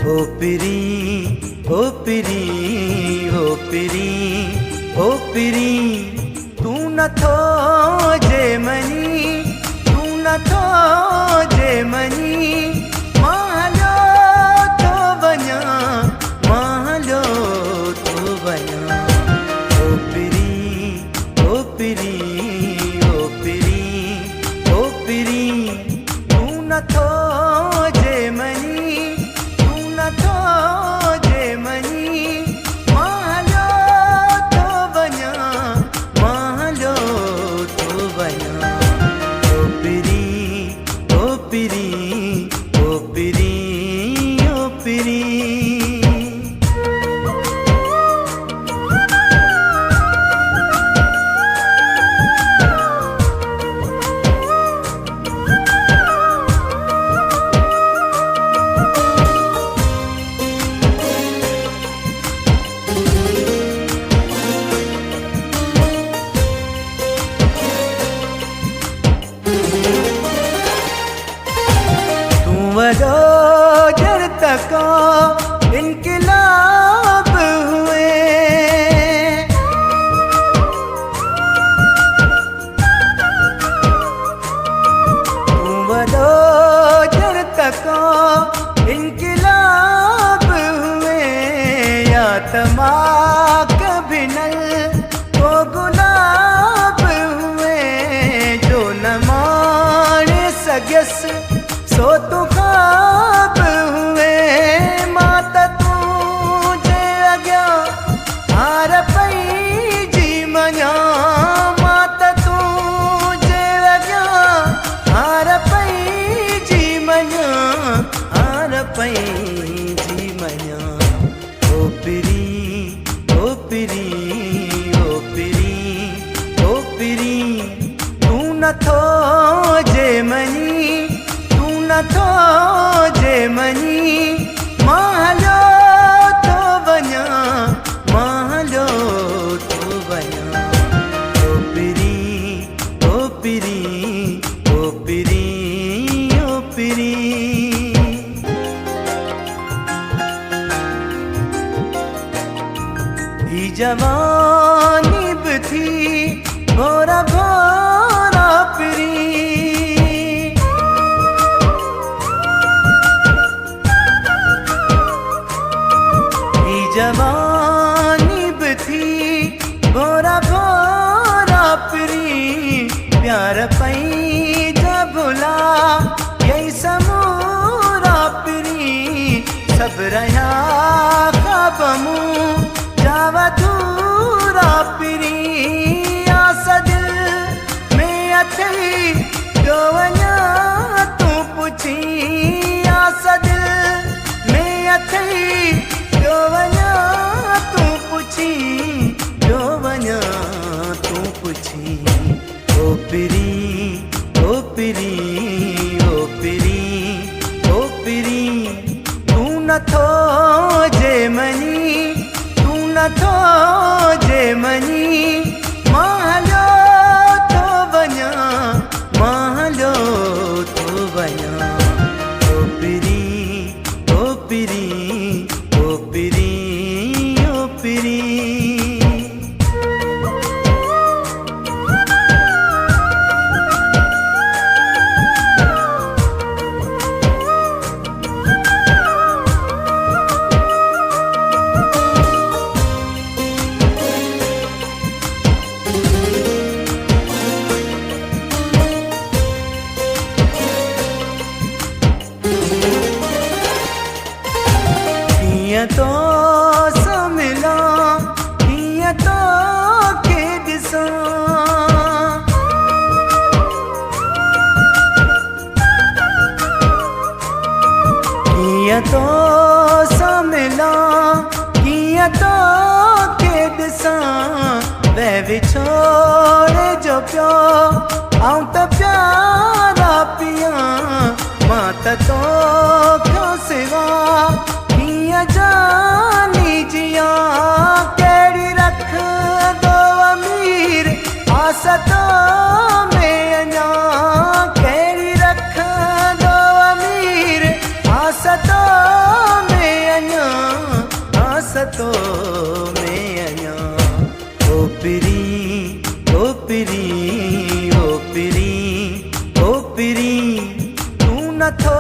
पिरी ओ पिरी ओ पिरी ओ पिरी तू न थो जे मनी तू न थो जे मनी महलो तो बना महलो तो बना ओ पिरी ओ पिरी ओ पिरी ओ पिरी तू न थो जे मनी तू न थो जे मनी महलो तो बना महलो तो बना ओ पिरी ओ पिरी ओ पिरी ओ पिरी वडो जर तक इनकलाब हुए वडो जर तक इनकलाब हुए या तमाक भिनल को गुलाब हुए जो न माने सगस सो तू ख्वाब हुए माता तुझे अग्या हार पई जी मना माता तुझे अग्या हार पई जी मना हार पई जी मना ओ पिरी ओ पिरी ओ पिरी ओ पिरी तू न थो जे मनी न थो जे मनी महलो तो बना महलो तो बना ओ पिरी ओ पिरी ओ पिरी ओ पिरी ई जवानी भी थी भोरा भोरा पिरी जवानी भी थी भोरा भोरा पिरी प्यार पई जबुला यही समूरा पिरी सब रहा ख्वाब मुँह जावा दूरा पिरी आस दिल में अथई जो वना तू पुछी आस दिल में अथई जो वना तू पुछी जो वना तू पुछी ओ पिरी ओ पिरी ओ पिरी ओ पिरी तू न थो जे मनी तू न थो जे मनी महलो तो बना महलो तो बना ओ पिरी ओ पिरी ओ पिरी ओ पिरी तो समिला तो के दिसा तो समिला तो के दिसा वे विछोड़े जो प्यो आऊं तो प्यारा पिया माता तो क्यों सिवा जानी जिया केड़ी रख दो अमीर आसा तो में अना केड़ी रख दो अमीर आसा तो में रस्तो में अञा ओ पिरी ओ पिरी ओ पिरी ओ पिरी तूं नथो